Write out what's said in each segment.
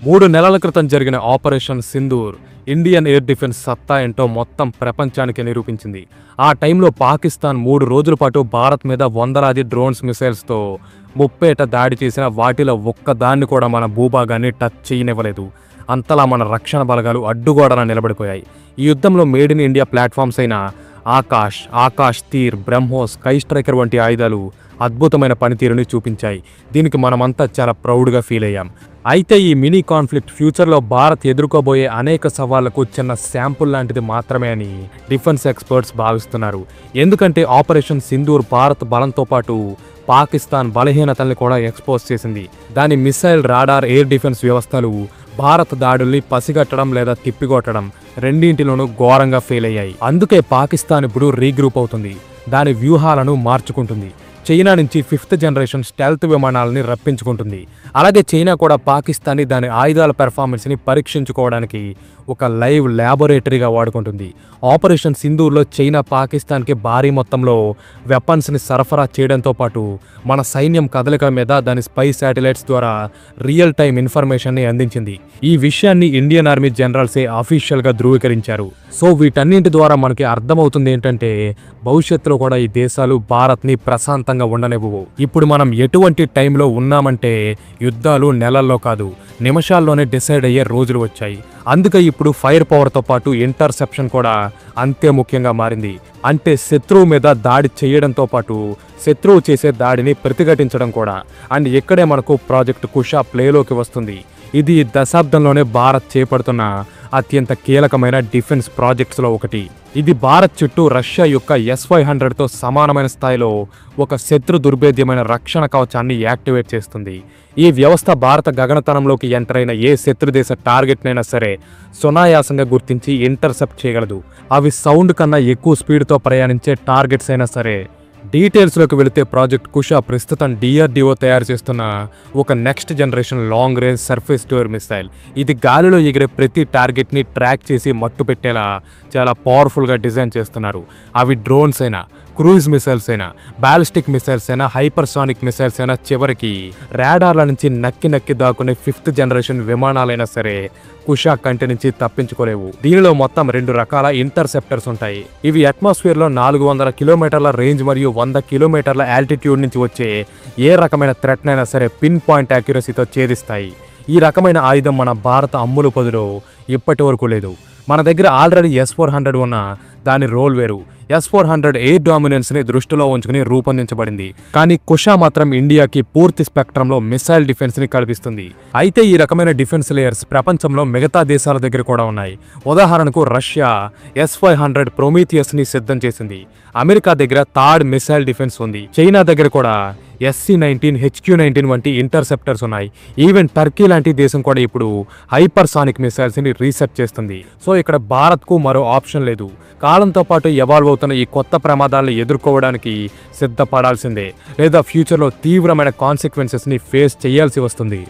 3 నెలల క్రితం జరిగిన operation Sindoor Indian air defence సత్తా ఏంటో మొత్తం ప్రపంచానికి నిరూపించింది. ఆ టైంలో పాకిస్తాన్ 3 రోజుల పాటు భారత్ మీద వందలాది డ్రోన్స్ మిసైల్స్తో ముప్పేట దాడి చేసిన వాటిలో ఒక్కదాన్ని కూడా మన భూభాగాన్ని టచ్ చేయనివ్వలేదు. అంతలా మన రక్షణ బలగాలు అడ్డుగోడన నిలబడిపోయాయి. ఈ యుద్ధంలో మేడ్ ఇన్ ఇండియా ప్లాట్ఫామ్స్ అయిన ఆకాష్ తీర్, బ్రహ్మోస్, స్కై స్ట్రైకర్ వంటి ఆయుధాలు అద్భుతమైన పనితీరుని చూపించాయి. దీనికి మనమంతా చాలా ప్రౌడ్గా ఫీల్ అయ్యాం. అయితే ఈ మినీ కాన్ఫ్లిక్ట్ ఫ్యూచర్లో భారత్ ఎదుర్కోబోయే అనేక సవాళ్లకు చిన్న శాంపుల్ లాంటిది మాత్రమే అని డిఫెన్స్ ఎక్స్పర్ట్స్ భావిస్తున్నారు. ఎందుకంటే ఆపరేషన్ సింధూర్ భారత్ బలంతో పాటు పాకిస్తాన్ బలహీనతల్ని కూడా ఎక్స్పోజ్ చేసింది. దాని మిసైల్, రాడార్, ఎయిర్ డిఫెన్స్ వ్యవస్థలు భారత్ దాడుల్ని పసిగట్టడం లేదా తిప్పికొట్టడం రెండింటిలోనూ ఘోరంగా ఫెయిల్ అయ్యాయి. అందుకే పాకిస్తాన్ ఇప్పుడు రీగ్రూప్ అవుతుంది, దాని వ్యూహాలను మార్చుకుంటుంది. చైనా నుంచి 5th జనరేషన్ స్టెల్త్ విమానాలని రప్పించుకుంటుంది. అలాగే చైనా కూడా పాకిస్తాన్ని దాని ఆయుధాల పెర్ఫార్మెన్స్ని పరీక్షించుకోవడానికి ఒక లైవ్ ల్యాబొరేటరీగా వాడుకుంటుంది. ఆపరేషన్ సింధూర్లో చైనా పాకిస్తాన్కి భారీ మొత్తంలో వెపన్స్ని సరఫరా చేయడంతో పాటు మన సైన్యం కదలిక మీద దాని స్పై శాటిలైట్స్ ద్వారా రియల్ టైం ఇన్ఫర్మేషన్ని అందించింది. ఈ విషయాన్ని ఇండియన్ ఆర్మీ జనరల్సే అఫీషియల్గా ధృవీకరించారు. సో వీటన్నింటి ద్వారా మనకి అర్థమవుతుంది ఏంటంటే భవిష్యత్తులో కూడా ఈ దేశాలు భారత్ని ప్రశాంతంగా ఉండనివ్వవు. ఇప్పుడు మనం ఎటువంటి టైంలో ఉన్నామంటే యుద్ధాలు నెలల్లో కాదు, నిమిషాల్లోనే డిసైడ్ అయ్యే రోజులు వచ్చాయి. అందుకే ఇప్పుడు ఫైర్ పవర్తో పాటు ఇంటర్సెప్షన్ కూడా అంతే ముఖ్యంగా మారింది. అంటే శత్రువు మీద దాడి చేయడంతో పాటు శత్రువు చేసే దాడిని ప్రతిఘటించడం కూడా. అండ్ ఇక్కడే మనకు ప్రాజెక్ట్ కుషా ప్లేలోకి వస్తుంది. ఇది దశాబ్దంలోనే భారత్ చేపడుతున్న అత్యంత కీలకమైన డిఫెన్స్ ప్రాజెక్ట్స్లో ఒకటి. ఇది భారత్ చుట్టూ రష్యా యొక్క S-500తో సమానమైన స్థాయిలో ఒక శత్రు దుర్భేద్యమైన రక్షణ కవచాన్ని యాక్టివేట్ చేస్తుంది. ఈ వ్యవస్థ భారత గగనతలంలోకి ఎంటర్ అయిన ఏ శత్రుదేశ టార్గెట్నైనా సరే సునాయాసంగా గుర్తించి ఇంటర్సెప్ట్ చేయగలదు. అవి సౌండ్ కన్నా ఎక్కువ స్పీడ్తో ప్రయాణించే టార్గెట్స్ అయినా సరే. డీటెయిల్స్లోకి వెళితే ప్రాజెక్ట్ కుషా ప్రస్తుతం DRDO తయారు చేస్తున్న ఒక next generation long range surface to air missile. ఇది గాలిలో ఎగిరే ప్రతి టార్గెట్ని ట్రాక్ చేసి మట్టు పెట్టేలా చాలా పవర్ఫుల్గా డిజైన్ చేస్తున్నారు. అవి డ్రోన్స్ అయినా, క్రూజ్ మిసైల్స్ అయినా, బాలిస్టిక్ మిసైల్స్ అయినా, హైపర్సానిక్ మిసైల్స్ అయినా, చివరికి రాడార్ల నుంచి నక్కి దాక్కునే 5th జనరేషన్ విమానాలైనా సరే కుషా కంటి నుంచి తప్పించుకోలేవు. దీనిలో మొత్తం 2 రకాల ఇంటర్సెప్టర్స్ ఉంటాయి. ఇవి అట్మాస్ఫియర్లో 400 కిలోమీటర్ల రేంజ్ మరియు 100 కిలోమీటర్ల ఆల్టిట్యూడ్ నుంచి వచ్చే ఏ రకమైన థ్రెట్నైనా సరే పిన్ పాయింట్ యాక్యురసీతో ఛేదిస్తాయి. ఈ రకమైన ఆయుధం మన భారత అమ్ముల పొదిలో ఇప్పటి వరకు లేదు. మన దగ్గర ఆల్రెడీ S-400 ఉన్న దాని రోల్ వేరు. S-400 ఎయిర్ డామినెన్స్ని దృష్టిలో ఉంచుకుని రూపొందించబడింది. కానీ కుషా మాత్రం ఇండియాకి పూర్తి స్పెక్ట్రంలో మిసైల్ డిఫెన్స్ని కల్పిస్తుంది. అయితే ఈ రకమైన డిఫెన్స్ లేయర్స్ ప్రపంచంలో మిగతా దేశాల దగ్గర కూడా ఉన్నాయి. ఉదాహరణకు రష్యా S-500 ప్రొమీథియస్ని సిద్ధం చేసింది. అమెరికా దగ్గర థర్డ్ మిసైల్ డిఫెన్స్ ఉంది. చైనా దగ్గర కూడా SC-19, HQ-19 వంటి ఇంటర్సెప్టర్స్ ఉన్నాయి. ఈవెన్ టర్కీ లాంటి దేశం కూడా ఇప్పుడు హైపర్సానిక్ మిసైల్స్ని రీసెర్చ్ చేస్తుంది. సో ఇక్కడ భారత్కు మరో ఆప్షన్ లేదు. కాలంతో పాటు ఎవాల్వ్ అవుతున్న ఈ కొత్త ప్రమాదాలను ఎదుర్కోవడానికి సిద్ధపడాల్సిందే, లేదా ఫ్యూచర్లో తీవ్రమైన కాన్సిక్వెన్సెస్ని ఫేస్ చేయాల్సి వస్తుంది.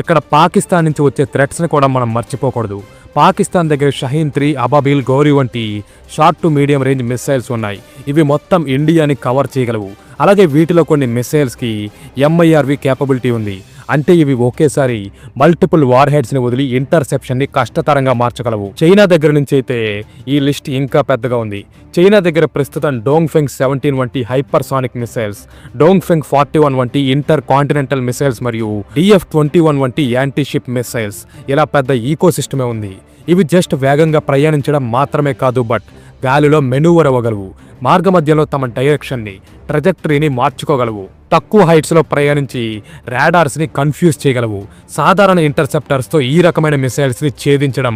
ఇక్కడ పాకిస్తాన్ నుంచి వచ్చే థ్రెట్స్ని కూడా మనం మర్చిపోకూడదు. పాకిస్తాన్ దగ్గర షహీన్ 3, అబాబిల్, గౌరీ వంటి short to medium range missiles ఉన్నాయి. ఇవి మొత్తం ఇండియాని కవర్ చేయగలవు. అలాగే వీటిలో కొన్ని మిసైల్స్కి MIRV కేపబిలిటీ ఉంది. అంటే ఇవి ఒకేసారి మల్టిపుల్ వార్ హెడ్స్ని వదిలి ఇంటర్సెప్షన్ని కష్టతరంగా మార్చగలవు. చైనా దగ్గర నుంచి అయితే ఈ లిస్ట్ ఇంకా పెద్దగా ఉంది. చైనా దగ్గర ప్రస్తుతం డోంగ్ఫెంగ్ 17 వంటి హైపర్సానిక్ మిసైల్స్, డోంగ్ఫెంగ్ 41 వంటి ఇంటర్ కాంటినెంటల్ మిసైల్స్ మరియు DF-21 వంటి యాంటీ షిప్ మిసైల్స్, ఇలా పెద్ద ఈకో సిస్టమే ఉంది. ఇవి జస్ట్ వేగంగా ప్రయాణించడం మాత్రమే కాదు, బట్ గాలిలో మెనూవర్ అవ్వగలవు. మార్గమధ్యంలో తమ డైరెక్షన్ని, ట్రజెక్టరీని మార్చుకోగలవు. తక్కువ హైట్స్లో ప్రయాణించి రాడార్స్ని కన్ఫ్యూజ్ చేయగలవు. సాధారణ ఇంటర్సెప్టర్స్తో ఈ రకమైన మిసైల్స్ని ఛేదించడం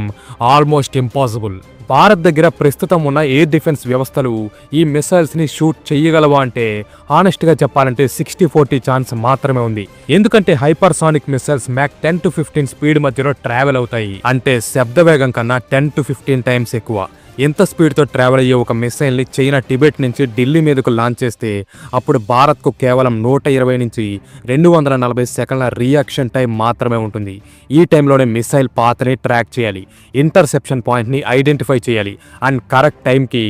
ఆల్మోస్ట్ ఇంపాసిబుల్. భారత్ దగ్గర ప్రస్తుతం ఉన్న ఎయిర్ డిఫెన్స్ వ్యవస్థలు ఈ మిసైల్స్ని షూట్ చేయగలవా అంటే హానెస్ట్గా చెప్పాలంటే 60-40 ఛాన్స్ మాత్రమే ఉంది. ఎందుకంటే hypersonic missiles Mach 10 to 15 speed మధ్యలో ట్రావెల్ అవుతాయి. అంటే శబ్ద వేగం కన్నా 10 to 15 టైమ్స్ ఎక్కువ. ఎంత స్పీడ్తో ట్రావెల్ అయ్యే ఒక మిసైల్ని చైనా టిబెట్ నుంచి ఢిల్లీ మీదకు లాంచ్ చేస్తే అప్పుడు భారత్కు కేవలం 120 నుంచి 240 సెకండ్ల రియాక్షన్ టైం మాత్రమే ఉంటుంది. ఈ టైంలోనే మిసైల్ పాత్ని ట్రాక్ చేయాలి, ఇంటర్సెప్షన్ పాయింట్ని ఐడెంటిఫై చేయాలి అండ్ కరెక్ట్ టైంకి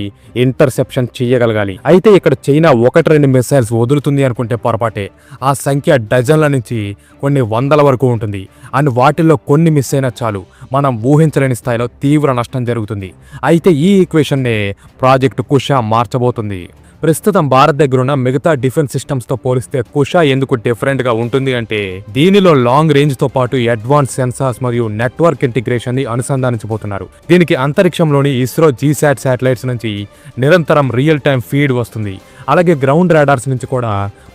ఇంటర్సెప్షన్ చేయగలగాలి. అయితే ఇక్కడ చైనా 1-2 మిసైల్స్ వదులుతుంది అనుకుంటే పొరపాటే. ఆ సంఖ్య డజన్ల నుంచి కొన్ని వందల వరకు ఉంటుంది అండ్ వాటిల్లో కొన్ని మిస్ అయినా చాలు మనం ఊహించలేని స్థాయిలో తీవ్ర నష్టం జరుగుతుంది. అయితే ఈ ఈక్వేషన్నే ప్రాజెక్ట్ కుషా మార్చబోతుంది. ప్రస్తుతం భారత్ దగ్గర ఉన్న మిగతా డిఫెన్స్ సిస్టమ్స్తో పోలిస్తే కుషా ఎందుకు డిఫరెంట్గా ఉంటుంది అంటే దీనిలో లాంగ్ రేంజ్తో పాటు అడ్వాన్స్ సెన్సార్స్ మరియు నెట్వర్క్ ఇంటిగ్రేషన్ని అనుసంధానించబోతున్నారు. దీనికి అంతరిక్షంలోని ఇస్రో జీశాట్ శాటిలైట్స్ నుంచి నిరంతరం రియల్ టైం ఫీడ్ వస్తుంది. అలాగే గ్రౌండ్ రాడార్స్ నుంచి కూడా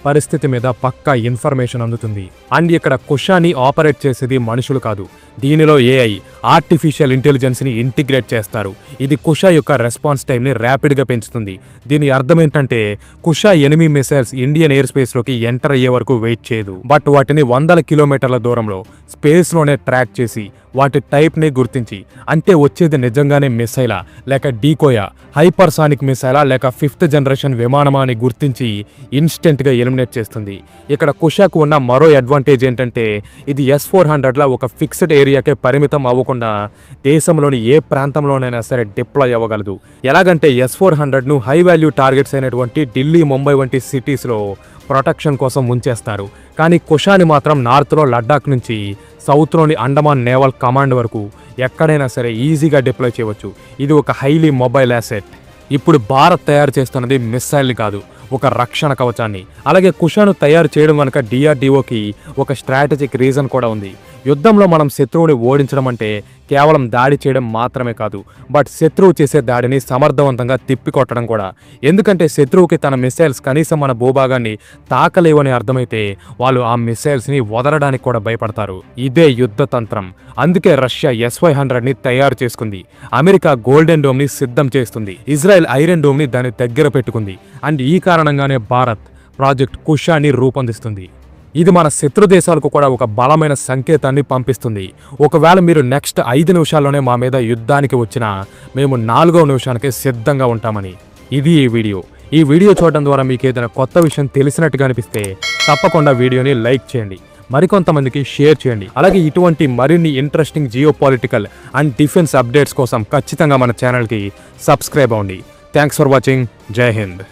పరిస్థితి మీద పక్కా ఇన్ఫర్మేషన్ అందుతుంది. అండ్ ఇక్కడ కుషాని ఆపరేట్ చేసేది మనుషులు కాదు, దీనిలో ఏఐ ఆర్టిఫిషియల్ ఇంటెలిజెన్స్ని ఇంటిగ్రేట్ చేస్తారు. ఇది కుషా యొక్క రెస్పాన్స్ టైంని ర్యాపిడ్గా పెంచుతుంది. దీని అర్థం ఏంటంటే Kusha enemy missiles Indian air స్పేస్లోకి ఎంటర్ అయ్యే వరకు వెయిట్ చేయదు, బట్ వాటిని 100 కిలోమీటర్ల దూరంలో స్పేస్లోనే ట్రాక్ చేసి వాటి టైప్ని గుర్తించి అంటే వచ్చేది నిజంగానే మిసైలా లేక డీకోయా, హైపర్సానిక్ మిసైలా లేక 5th జనరేషన్ విమానమా అని గుర్తించి ఇన్స్టెంట్గా ఎలిమినేట్ చేస్తుంది. ఇక్కడ కుషాకు ఉన్న మరో అడ్వాంటేజ్ ఏంటంటే ఇది S-400లా ఒక ఫిక్స్డ్ ఏరియాకే పరిమితం అవ్వకుండా దేశంలోని ఏ ప్రాంతంలోనైనా సరే డిప్లాయ్ అవ్వగలదు. ఎలాగంటే S-400ను హై వాల్యూ టార్గెట్స్ అయినటువంటి ఢిల్లీ, ముంబై వంటి సిటీస్లో ప్రొటెక్షన్ కోసం ఉంచేస్తారు. కానీ కుషాని మాత్రం నార్త్లో లడ్డాక్ నుంచి సౌత్లోని అండమాన్ నేవల్ కమాండ్ వరకు ఎక్కడైనా సరే ఈజీగా డిప్లాయ్ చేయవచ్చు. ఇది ఒక హైలీ మొబైల్ యాసెట్. ఇప్పుడు భారత్ తయారు చేస్తున్నది మిస్సైల్ని కాదు, ఒక రక్షణ కవచాన్ని. అలాగే కుషాను తయారు చేయడం వెనుక DRDOకి ఒక స్ట్రాటజిక్ రీజన్ కూడా ఉంది. యుద్ధంలో మనం శత్రువుని ఓడించడం అంటే కేవలం దాడి చేయడం మాత్రమే కాదు, బట్ శత్రువు చేసే దాడిని సమర్థవంతంగా తిప్పికొట్టడం కూడా. ఎందుకంటే శత్రువుకి తన మిసైల్స్ కనీసం మన భూభాగాన్ని తాకలేవని అర్థమైతే వాళ్ళు ఆ మిసైల్స్ని వదలడానికి కూడా భయపడతారు. ఇదే యుద్ధ తంత్రం. అందుకే రష్యా S-500ని తయారు చేసుకుంది, అమెరికా గోల్డెన్ డోమ్ని సిద్ధం చేస్తుంది, ఇజ్రాయెల్ ఐరన్ డోమ్ని దాని దగ్గర పెట్టుకుంది. అండ్ ఈ కారణంగానే భారత్ ప్రాజెక్ట్ కుషాని రూపొందిస్తుంది. ఇది మన శత్రు దేశాలకు కూడా ఒక బలమైన సంకేతాన్ని పంపిస్తుంది. ఒకవేళ మీరు నెక్స్ట్ 5 నిమిషాల్లోనే మా మీద యుద్ధానికి వచ్చినా మేము 4వ నిమిషానికి సిద్ధంగా ఉంటామని. ఇది ఈ వీడియో చూడడం ద్వారా మీకు ఏదైనా కొత్త విషయం తెలిసినట్టుగా అనిపిస్తే తప్పకుండా వీడియోని లైక్ చేయండి, మరికొంతమందికి షేర్ చేయండి. అలాగే ఇటువంటి మరిన్ని interesting geopolitical and defence updates కోసం ఖచ్చితంగా మన ఛానల్కి సబ్స్క్రైబ్ అవ్వండి. Thanks for watching. జై హింద్.